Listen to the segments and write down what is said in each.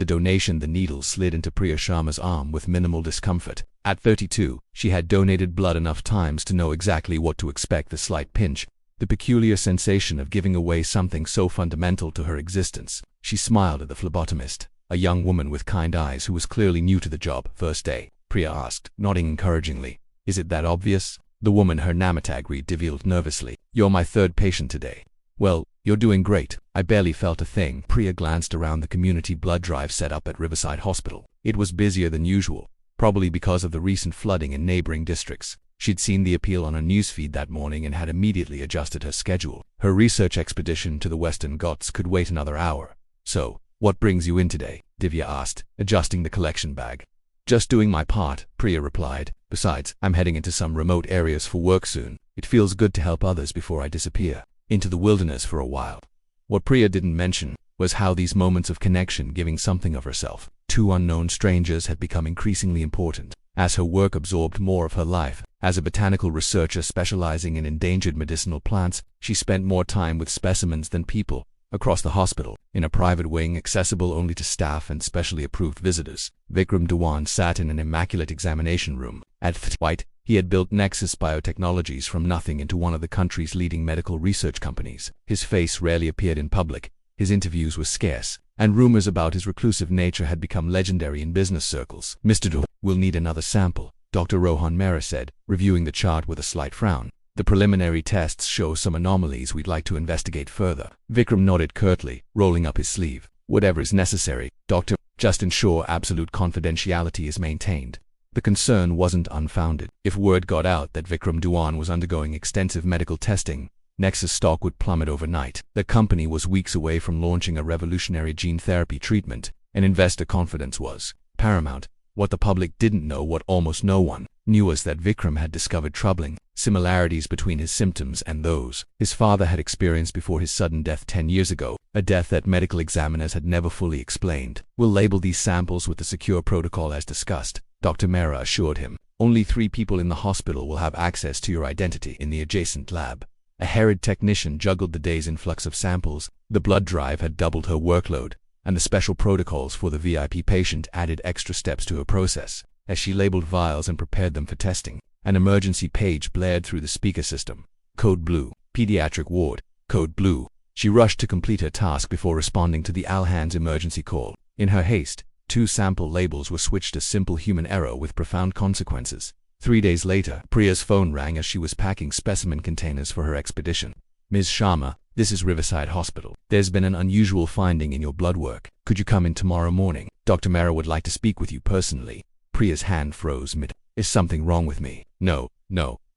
the donation. The needle slid into Priya Sharma's arm with minimal discomfort. At 32, she had donated blood enough times to know exactly what to expect: the slight pinch, the peculiar sensation of giving away something so fundamental to her existence. She smiled at the phlebotomist, a young woman with kind eyes who was clearly new to the job. "First day?" Priya asked, nodding encouragingly. "Is it that obvious?" The woman, her namatag revealed nervously. "You're my third patient today." "Well, you're doing great." "I barely felt a thing." Priya glanced around the community blood drive set up at Riverside Hospital. It was busier than usual, probably because of the recent flooding in neighboring districts. She'd seen the appeal on her newsfeed that morning and had immediately adjusted her schedule. Her research expedition to the Western Ghats could wait another hour. "So, what brings you in today?" Divya asked, adjusting the collection bag. "Just doing my part," Priya replied. "Besides, I'm heading into some remote areas for work soon. It feels good to help others before I disappear into the wilderness for a while." What Priya didn't mention was how these moments of connection, giving something of herself to unknown strangers, had become increasingly important as her work absorbed more of her life. As a botanical researcher specializing in endangered medicinal plants, she spent more time with specimens than people. Across the hospital, in a private wing accessible only to staff and specially approved visitors, Vikram Dhawan sat in an immaculate examination room. At 30, he had built Nexus Biotechnologies from nothing into one of the country's leading medical research companies. His face rarely appeared in public, his interviews were scarce, and rumors about his reclusive nature had become legendary in business circles. "Mr. Dhawan, we'll need another sample," Dr. Rohan Mehra said, reviewing the chart with a slight frown. "The preliminary tests show some anomalies we'd like to investigate further." Vikram nodded curtly, rolling up his sleeve. "Whatever is necessary, Doctor. Just ensure absolute confidentiality is maintained." The concern wasn't unfounded. If word got out that Vikram Dhawan was undergoing extensive medical testing, Nexus stock would plummet overnight. The company was weeks away from launching a revolutionary gene therapy treatment, and investor confidence was paramount. What the public didn't know, what almost no one knew, was that Vikram had discovered troubling similarities between his symptoms and those his father had experienced before his sudden death 10 years ago, a death that medical examiners had never fully explained. "We'll label these samples with the secure protocol as discussed," Dr. Mehra assured him. "Only 3 people in the hospital will have access to your identity." In the adjacent lab, a harried technician juggled the day's influx of samples. The blood drive had doubled her workload, and the special protocols for the VIP patient added extra steps to her process. As she labeled vials and prepared them for testing, an emergency page blared through the speaker system. "Code Blue, Pediatric Ward, Code Blue." She rushed to complete her task before responding to the all-hands emergency call. In her haste, 2 sample labels were switched, a simple human error with profound consequences. 3 days later, Priya's phone rang as she was packing specimen containers for her expedition. "Ms. Sharma, this is Riverside Hospital. There's been an unusual finding in your blood work. Could you come in tomorrow morning? Dr. Mehra would like to speak with you personally." Priya's hand froze mid. "Is something wrong with me?" No,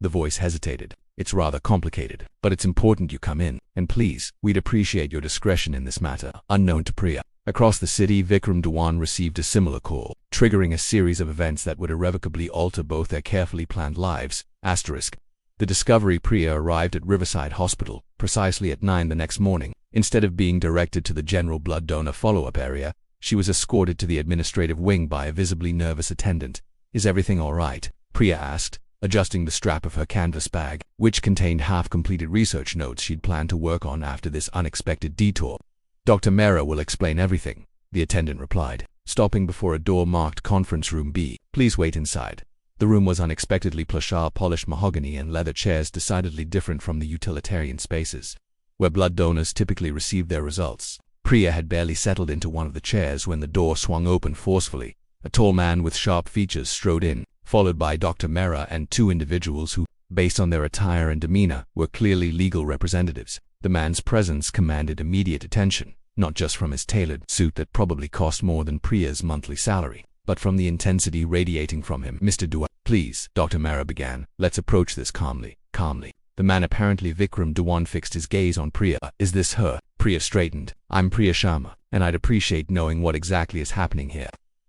the voice hesitated. "It's rather complicated, but it's important you come in. And please, we'd appreciate your discretion in this matter." Unknown to Priya, across the city, Vikram Dhawan received a similar call, triggering a series of events that would irrevocably alter both their carefully planned lives. The discovery: Priya arrived at Riverside Hospital precisely at 9 the next morning. Instead of being directed to the general blood donor follow-up area, she was escorted to the administrative wing by a visibly nervous attendant. "Is everything all right?" Priya asked, adjusting the strap of her canvas bag, which contained half-completed research notes she'd planned to work on after this unexpected detour. "Dr. Mehra will explain everything," the attendant replied, stopping before a door marked Conference Room B. "Please wait inside." The room was unexpectedly plush, polished mahogany and leather chairs, decidedly different from the utilitarian spaces where blood donors typically received their results. Priya had barely settled into one of the chairs when the door swung open forcefully. A tall man with sharp features strode in, followed by Dr. Mehra and 2 individuals who, based on their attire and demeanor, were clearly legal representatives. The man's presence commanded immediate attention, not just from his tailored suit that probably cost more than Priya's monthly salary, but from the intensity radiating from him. "Mr. Dhawan, please," Dr. Mehra began. "Let's approach this calmly." The man, apparently Vikram Dhawan, fixed his gaze on Priya. "Is this her?" Priya straightened. "I'm Priya Sharma, and I'd appreciate knowing what exactly is happening here."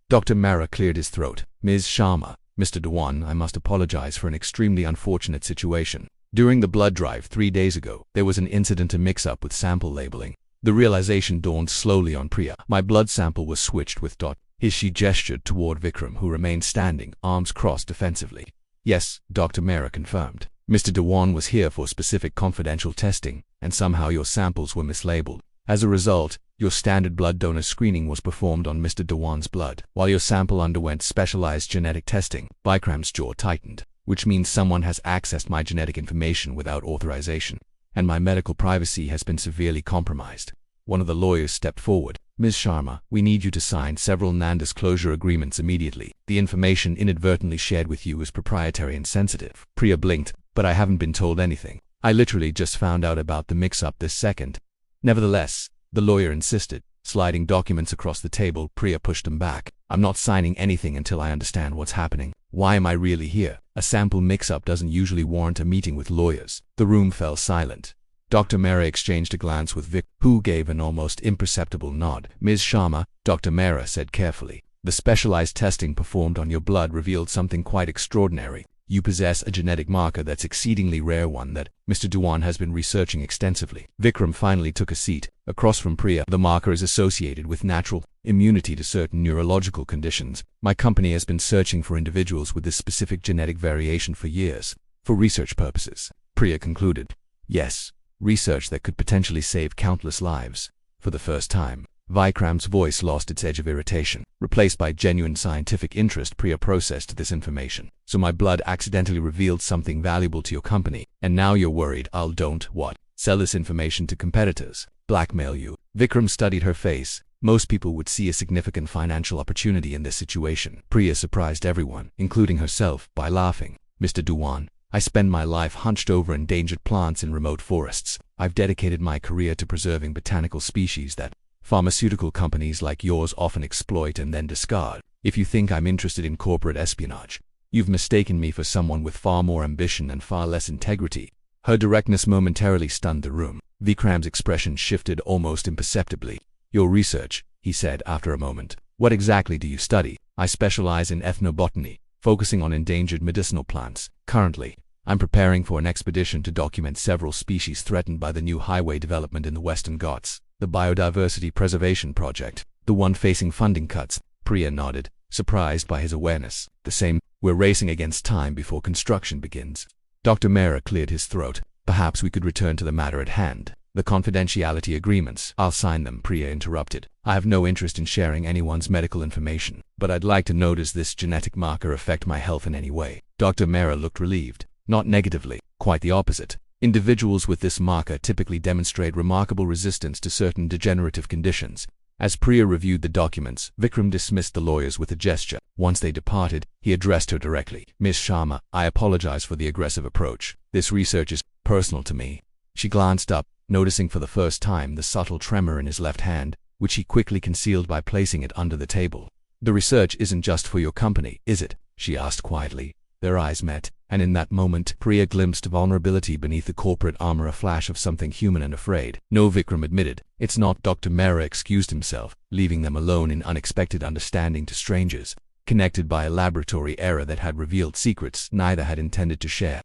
Dr. Mehra cleared his throat. "Ms. Sharma, Mr. Dhawan, I must apologize for an extremely unfortunate situation. During the blood drive 3 days ago, there was an incident, a mix-up with sample labeling." The realization dawned slowly on Priya. "My blood sample was switched with dot." She gestured toward Vikram, who remained standing, arms crossed defensively. "Yes," Dr. Mehra confirmed. "Mr. Dhawan was here for specific confidential testing, and somehow your samples were mislabeled." As a result, your standard blood donor screening was performed on Mr. Dewan's blood, while your sample underwent specialized genetic testing. Vikram's jaw tightened, which means someone has accessed my genetic information without authorization, and my medical privacy has been severely compromised. One of the lawyers stepped forward. Ms. Sharma, we need you to sign several non-disclosure agreements immediately. The information inadvertently shared with you is proprietary and sensitive. Priya blinked, but I haven't been told anything. I literally just found out about the mix-up this second. Nevertheless, the lawyer insisted, sliding documents across the table. Priya pushed him back. I'm not signing anything until I understand what's happening. Why am I really here? A sample mix-up doesn't usually warrant a meeting with lawyers. The room fell silent. Dr. Mehra exchanged a glance with Vic, who gave an almost imperceptible nod. Ms. Sharma, Dr. Mehra said carefully, the specialized testing performed on your blood revealed something quite extraordinary. You possess a genetic marker that's exceedingly rare, one that Mr. Dewan has been researching extensively. Vikram finally took a seat across from Priya. The marker is associated with natural immunity to certain neurological conditions. My company has been searching for individuals with this specific genetic variation for years, for research purposes. Priya concluded. Yes, research that could potentially save countless lives. For the first time, Vikram's voice lost its edge of irritation. Replaced by genuine scientific interest, Priya processed this information. So my blood accidentally revealed something valuable to your company, and now you're worried I'll what? Sell this information to competitors? Blackmail you? Vikram studied her face. Most people would see a significant financial opportunity in this situation. Priya surprised everyone, including herself, by laughing. Mr. Dewan, I spend my life hunched over endangered plants in remote forests. I've dedicated my career to preserving botanical species that pharmaceutical companies like yours often exploit and then discard. If you think I'm interested in corporate espionage, you've mistaken me for someone with far more ambition and far less integrity. Her directness momentarily stunned the room. Vikram's expression shifted almost imperceptibly. Your research, he said after a moment. What exactly do you study? I specialize in ethnobotany, focusing on endangered medicinal plants. Currently, I'm preparing for an expedition to document several species threatened by the new highway development in the Western Ghats, the Biodiversity Preservation Project, the one facing funding cuts. Priya nodded, surprised by his awareness. The same, we're racing against time before construction begins. Dr. Mehra cleared his throat. Perhaps we could return to the matter at hand. The confidentiality agreements. I'll sign them, Priya interrupted. I have no interest in sharing anyone's medical information, but I'd like to know, does this genetic marker affect my health in any way? Dr. Mehra looked relieved. Not negatively, quite the opposite. Individuals with this marker typically demonstrate remarkable resistance to certain degenerative conditions. As Priya reviewed the documents, Vikram dismissed the lawyers with a gesture. Once they departed, he addressed her directly. Ms. Sharma, I apologize for the aggressive approach. This research is personal to me. She glanced up, noticing for the first time the subtle tremor in his left hand, which he quickly concealed by placing it under the table. The research isn't just for your company, is it? She asked quietly. Their eyes met, and in that moment, Priya glimpsed vulnerability beneath the corporate armor, a flash of something human and afraid. No, Vikram admitted. It's not. Dr. Mehra excused himself, leaving them alone in unexpected understanding to strangers, connected by a laboratory error that had revealed secrets neither had intended to share.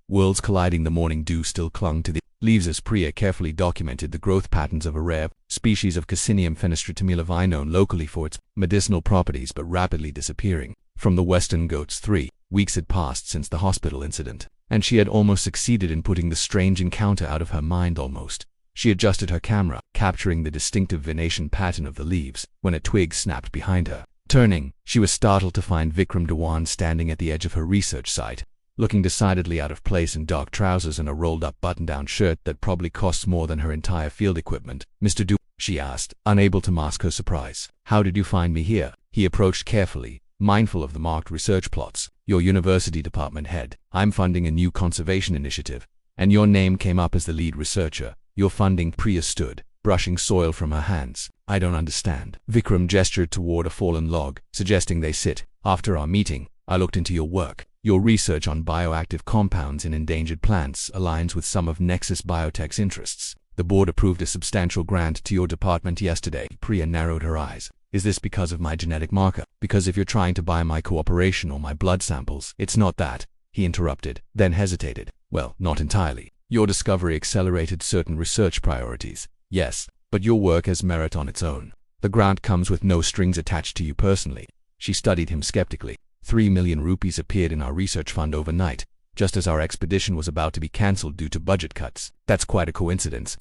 Worlds colliding. The morning dew still clung to the leaves as Priya carefully documented the growth patterns of a rare species of Cassinium fenestratumulavi known locally for its medicinal properties but rapidly disappearing from the Western Ghats. 3 weeks had passed since the hospital incident, and she had almost succeeded in putting the strange encounter out of her mind. Almost. She adjusted her camera, capturing the distinctive venation pattern of the leaves, when a twig snapped behind her. Turning, she was startled to find Vikram Dewan standing at the edge of her research site, looking decidedly out of place in dark trousers and a rolled-up button-down shirt that probably costs more than her entire field equipment. Mr. Dewan, she asked, unable to mask her surprise. How did you find me here? He approached carefully, mindful of the marked research plots. Your university department head. I'm funding a new conservation initiative, and your name came up as the lead researcher. Your funding. Priya stood, brushing soil from her hands. I don't understand. Vikram gestured toward a fallen log, suggesting they sit. After our meeting, I looked into your work. Your research on bioactive compounds in endangered plants aligns with some of Nexus Biotech's interests. The board approved a substantial grant to your department yesterday. Priya narrowed her eyes. Is this because of my genetic marker? Because if you're trying to buy my cooperation or my blood samples, it's not that, he interrupted, then hesitated. Well, not entirely. Your discovery accelerated certain research priorities. Yes, but your work has merit on its own. The grant comes with no strings attached to you personally. She studied him skeptically. 3 million rupees appeared in our research fund overnight. just as our expedition was about to be cancelled due to budget cuts. That's quite a coincidence.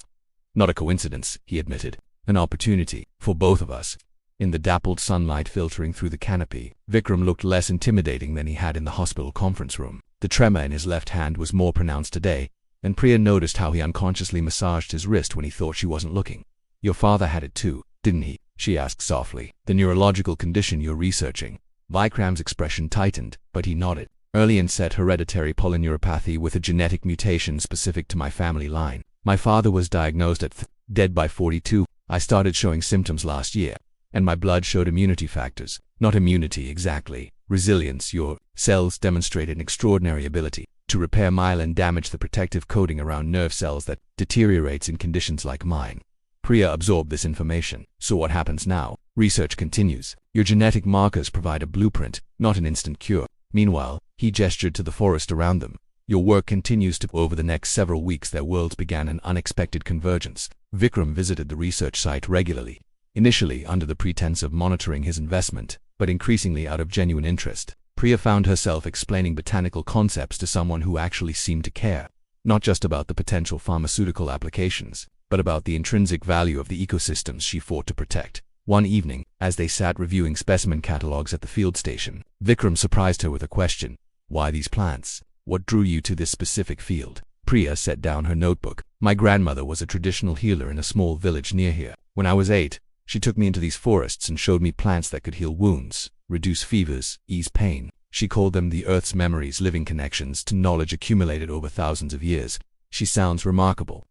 Not a coincidence, he admitted. An opportunity, for both of us. In the dappled sunlight filtering through the canopy, Vikram looked less intimidating than he had in the hospital conference room. The tremor in his left hand was more pronounced today, and Priya noticed how he unconsciously massaged his wrist when he thought she wasn't looking. Your father had it too, didn't he? She asked softly. The neurological condition you're researching. Vikram's expression tightened, but he nodded. Early onset hereditary polyneuropathy with a genetic mutation specific to my family line. My father was diagnosed at dead by 42. I started showing symptoms last year, and my blood showed immunity factors. Not immunity exactly. Resilience. Your cells demonstrated an extraordinary ability to repair myelin damage, the protective coating around nerve cells that deteriorates in conditions like mine. Priya absorbed this information. So what happens now? Research continues. Your genetic markers provide a blueprint, not an instant cure. Meanwhile, he gestured to the forest around them. Your work continues to. Over the next several weeks their worlds began an unexpected convergence. Vikram visited the research site regularly, initially under the pretense of monitoring his investment, but increasingly out of genuine interest. Priya found herself explaining botanical concepts to someone who actually seemed to care, not just about the potential pharmaceutical applications, but about the intrinsic value of the ecosystems she fought to protect. One evening, as they sat reviewing specimen catalogs at the field station, Vikram surprised her with a question. Why these plants? What drew you to this specific field? Priya set down her notebook. My grandmother was a traditional healer in a small village near here. When I was 8, she took me into these forests and showed me plants that could heal wounds, reduce fevers, ease pain. She called them the Earth's memories, living connections to knowledge accumulated over thousands of years. She sounds remarkable.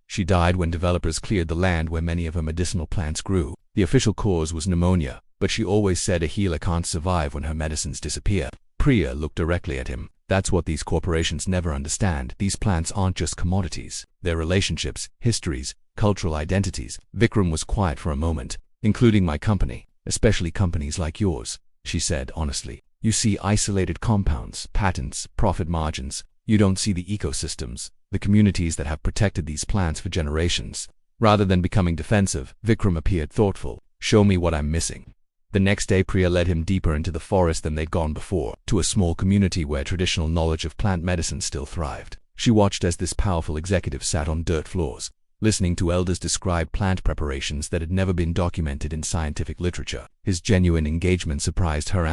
She died when developers cleared the land where many of her medicinal plants grew. The official cause was pneumonia, but she always said a healer can't survive when her medicines disappear. Priya looked directly at him. That's what these corporations never understand. These plants aren't just commodities. They're relationships, histories, cultural identities. Vikram was quiet for a moment. Including my company, especially companies like yours, she said honestly. You see isolated compounds, patents, profit margins. You don't see the ecosystems, the communities that have protected these plants for generations. Rather than becoming defensive, Vikram appeared thoughtful. Show me what I'm missing. The next day Priya led him deeper into the forest than they'd gone before, to a small community where traditional knowledge of plant medicine still thrived. She watched as this powerful executive sat on dirt floors, listening to elders describe plant preparations that had never been documented in scientific literature. His genuine engagement surprised her.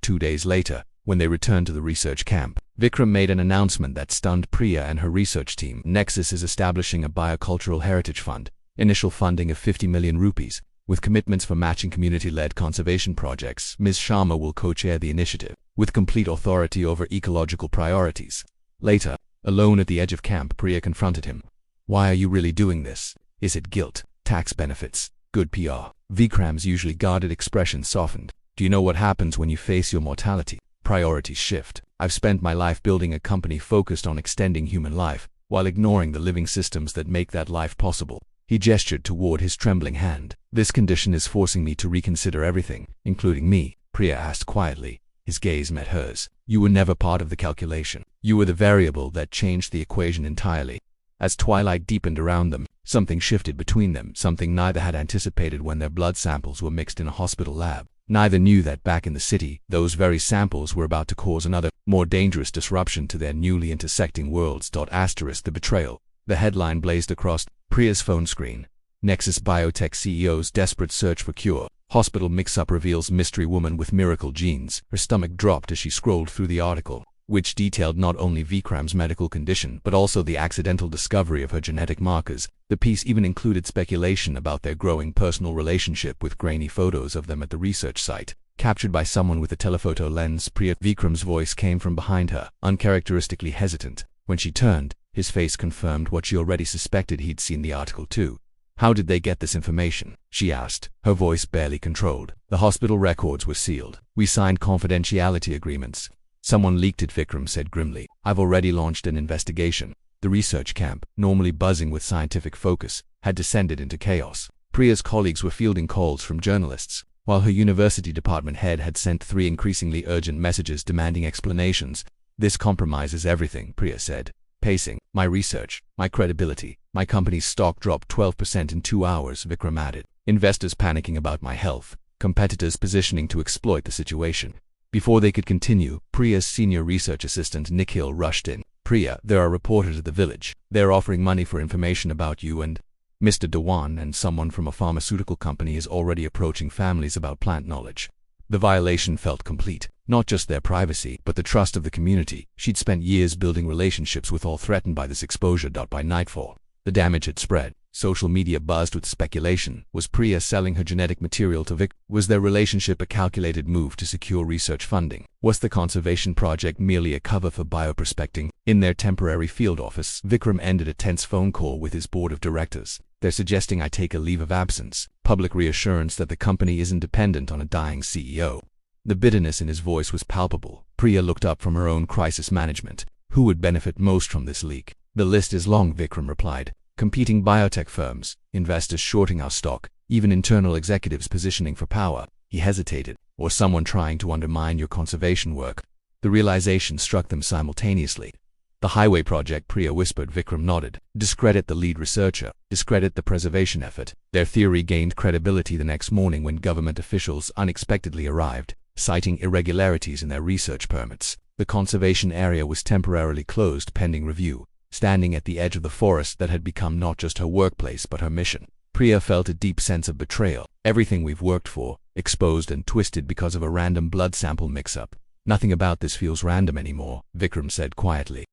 2 days later, when they returned to the research camp, Vikram made an announcement that stunned Priya and her research team. Nexus is establishing a biocultural heritage fund, initial funding of 50 million rupees, with commitments for matching community-led conservation projects. Ms. Sharma will co-chair the initiative, with complete authority over ecological priorities. Later, alone at the edge of camp, Priya confronted him. Why are you really doing this? Is it guilt, tax benefits, good PR? Vikram's usually guarded expression softened. Do you know what happens when you face your mortality? Priorities shift. I've spent my life building a company focused on extending human life, while ignoring the living systems that make that life possible. He gestured toward his trembling hand. This condition is forcing me to reconsider everything, including me, Priya asked quietly. His gaze met hers. You were never part of the calculation. You were the variable that changed the equation entirely. As twilight deepened around them, something shifted between them, something neither had anticipated when their blood samples were mixed in a hospital lab. Neither knew that back in the city, those very samples were about to cause another, more dangerous disruption to their newly intersecting worlds. The betrayal. The headline blazed across Priya's phone screen. Nexus Biotech CEO's desperate search for cure. Hospital mix-up reveals mystery woman with miracle genes. Her stomach dropped as she scrolled through the article, which detailed not only Vikram's medical condition but also the accidental discovery of her genetic markers. The piece even included speculation about their growing personal relationship, with grainy photos of them at the research site, captured by someone with a telephoto lens. Vikram's voice came from behind her, uncharacteristically hesitant. When she turned, his face confirmed what she already suspected. He'd seen the article too. How did they get this information? She asked, her voice barely controlled. The hospital records were sealed. We signed confidentiality agreements. Someone leaked it, Vikram said grimly. I've already launched an investigation. The research camp, normally buzzing with scientific focus, had descended into chaos. Priya's colleagues were fielding calls from journalists, while her university department head had sent 3 increasingly urgent messages demanding explanations. This compromises everything, Priya said. Pacing, my research, my credibility. My company's stock dropped 12% in 2 hours, Vikram added. Investors panicking about my health. Competitors positioning to exploit the situation. Before they could continue, Priya's senior research assistant Nikhil rushed in. "Priya, there are reporters at the village. They are offering money for information about you and Mr. Dewan, and someone from a pharmaceutical company is already approaching families about plant knowledge." The violation felt complete. Not just their privacy, but the trust of the community. She'd spent years building relationships with all threatened by this exposure. By nightfall, the damage had spread. Social media buzzed with speculation. Was Priya selling her genetic material to Vic? Was their relationship a calculated move to secure research funding? Was the conservation project merely a cover for bioprospecting? In their temporary field office, Vikram ended a tense phone call with his board of directors. "They're suggesting I take a leave of absence." Public reassurance that the company isn't dependent on a dying CEO. The bitterness in his voice was palpable. Priya looked up from her own crisis management. Who would benefit most from this leak? "The list is long," Vikram replied. "Competing biotech firms, investors shorting our stock, even internal executives positioning for power." He hesitated. "Or someone trying to undermine your conservation work." The realization struck them simultaneously. "The highway project," Priya whispered. Vikram nodded. "Discredit the lead researcher. Discredit the preservation effort." Their theory gained credibility the next morning when government officials unexpectedly arrived, citing irregularities in their research permits. The conservation area was temporarily closed pending review. Standing at the edge of the forest that had become not just her workplace but her mission, Priya felt a deep sense of betrayal. Everything we've worked for, exposed and twisted because of a random blood sample mix-up. "Nothing about this feels random anymore," Vikram said quietly.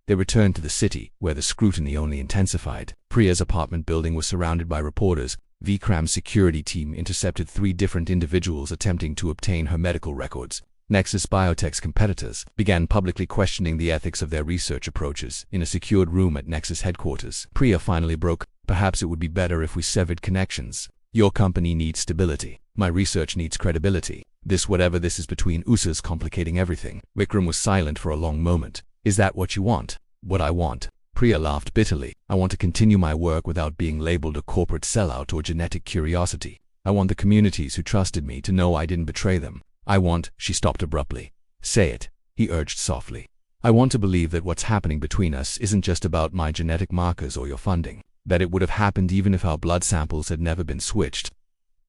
They returned to the city, where the scrutiny only intensified. Priya's apartment building was surrounded by reporters. Vikram's security team intercepted 3 different individuals attempting to obtain her medical records. Nexus Biotech's competitors began publicly questioning the ethics of their research approaches in a secured room at Nexus headquarters. Priya finally broke. "Perhaps it would be better if we severed connections. Your company needs stability. My research needs credibility. Whatever this is between us, complicating everything." Vikram was silent for a long moment. "Is that what you want?" "What I want." Priya laughed bitterly. "I want to continue my work without being labeled a corporate sellout or genetic curiosity. I want the communities who trusted me to know I didn't betray them. I want—" She stopped abruptly. "Say it," he urged softly. "I want to believe that what's happening between us isn't just about my genetic markers or your funding. That it would have happened even if our blood samples had never been switched."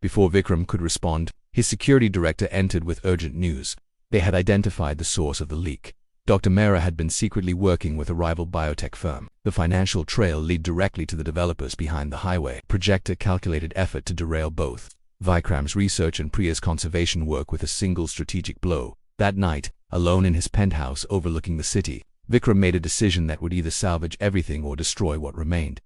Before Vikram could respond, his security director entered with urgent news. They had identified the source of the leak. Dr. Mehra had been secretly working with a rival biotech firm. The financial trail led directly to the developers behind the highway. Project a calculated effort to derail both Vikram's research and Priya's conservation work with a single strategic blow. That night, alone in his penthouse overlooking the city, Vikram made a decision that would either salvage everything or destroy what remained.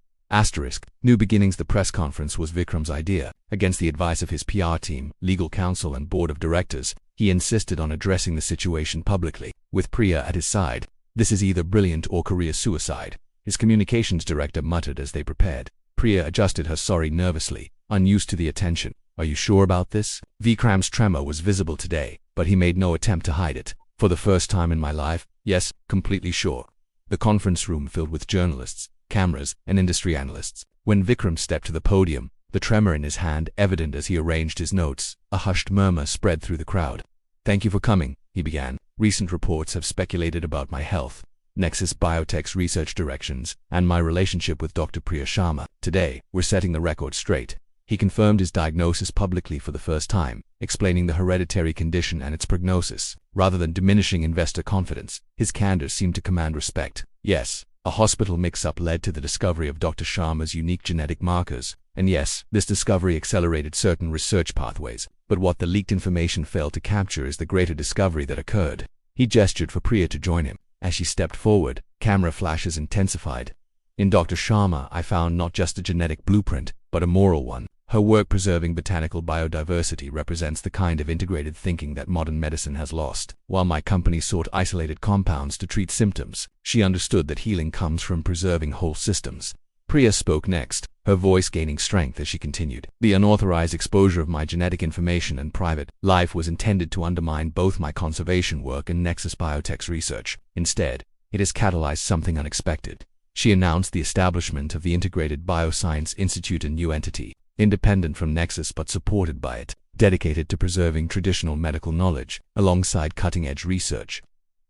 New beginnings. The press conference was Vikram's idea. Against the advice of his PR team, legal counsel and board of directors, he insisted on addressing the situation publicly. With Priya at his side, "This is either brilliant or career suicide," his communications director muttered as they prepared. Priya adjusted her sorry nervously, unused to the attention. "Are you sure about this?" Vikram's tremor was visible today, but he made no attempt to hide it. "For the first time in my life, yes, completely sure." The conference room filled with journalists, cameras, and industry analysts. When Vikram stepped to the podium, the tremor in his hand evident as he arranged his notes, a hushed murmur spread through the crowd. "Thank you for coming," he began. "Recent reports have speculated about my health, Nexus Biotech's research directions, and my relationship with Dr. Priya Sharma. Today, we're setting the record straight." He confirmed his diagnosis publicly for the first time, explaining the hereditary condition and its prognosis. Rather than diminishing investor confidence, his candor seemed to command respect. "Yes, a hospital mix-up led to the discovery of Dr. Sharma's unique genetic markers. And yes, this discovery accelerated certain research pathways. But what the leaked information failed to capture is the greater discovery that occurred." He gestured for Priya to join him. As she stepped forward, camera flashes intensified. "In Dr. Sharma, I found not just a genetic blueprint, but a moral one. Her work preserving botanical biodiversity represents the kind of integrated thinking that modern medicine has lost. While my company sought isolated compounds to treat symptoms, she understood that healing comes from preserving whole systems." Priya spoke next, her voice gaining strength as she continued. "The unauthorized exposure of my genetic information and private life was intended to undermine both my conservation work and Nexus Biotech's research. Instead, it has catalyzed something unexpected." She announced the establishment of the Integrated Bioscience Institute, a new entity, independent from Nexus but supported by it, dedicated to preserving traditional medical knowledge, alongside cutting-edge research.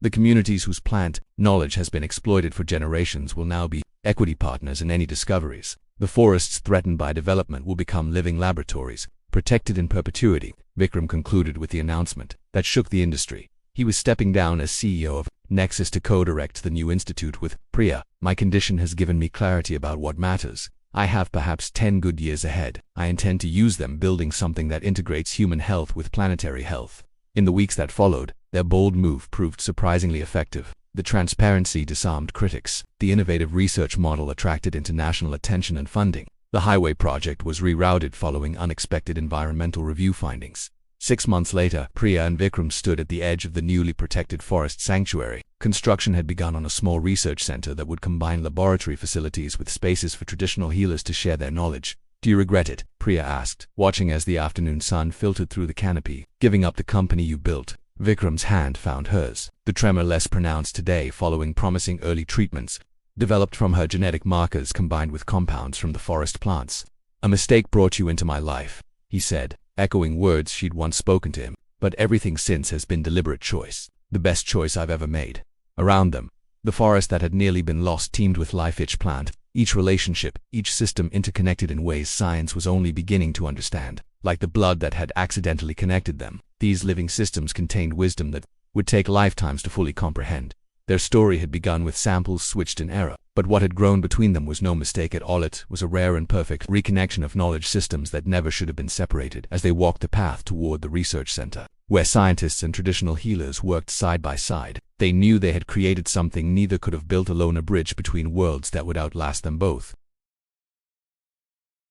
The communities whose plant knowledge has been exploited for generations will now be equity partners in any discoveries. The forests threatened by development will become living laboratories, Protected in perpetuity, Vikram concluded with the announcement that shook the industry. He was stepping down as CEO of Nexus to co-direct the new institute with Priya. My condition has given me clarity about what matters. I have perhaps 10 good years ahead. I intend to use them building something that integrates human health with planetary health. In the weeks that followed, their bold move proved surprisingly effective. The transparency disarmed critics. The innovative research model attracted international attention and funding. The highway project was rerouted following unexpected environmental review findings. 6 months later, Priya and Vikram stood at the edge of the newly protected forest sanctuary. Construction had begun on a small research center that would combine laboratory facilities with spaces for traditional healers to share their knowledge. "Do you regret it?" Priya asked, watching as the afternoon sun filtered through the canopy. "Giving up the company you built?" Vikram's hand found hers, the tremor less pronounced today following promising early treatments, developed from her genetic markers combined with compounds from the forest plants. "A mistake brought you into my life," he said, echoing words she'd once spoken to him. "But everything since has been deliberate choice. The best choice I've ever made." Around them, the forest that had nearly been lost teemed with life, each plant, each relationship, each system interconnected in ways science was only beginning to understand. Like the blood that had accidentally connected them, these living systems contained wisdom that would take lifetimes to fully comprehend. Their story had begun with samples switched in error, but what had grown between them was no mistake at all. It was a rare and perfect reconnection of knowledge systems that never should have been separated. As they walked the path toward the research center, where scientists and traditional healers worked side by side, they knew they had created something neither could have built alone, a bridge between worlds that would outlast them both.